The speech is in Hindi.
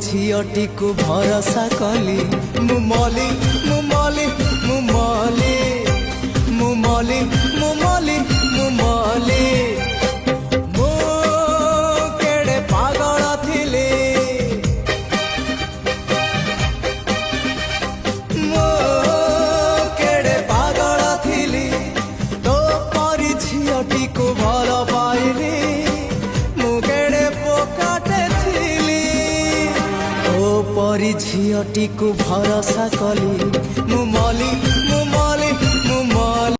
झीटी को भरोसा कली मुमली मुमली मुमली मुमली मुमली मुमली मु केड़े पागल थिली मु केड़े पागल थिली तो परी झीटी को भल पाइली मु केड़े पोकाटे थिली ओ परी झीटी को भरोसा कली मुमली मुमली मुमली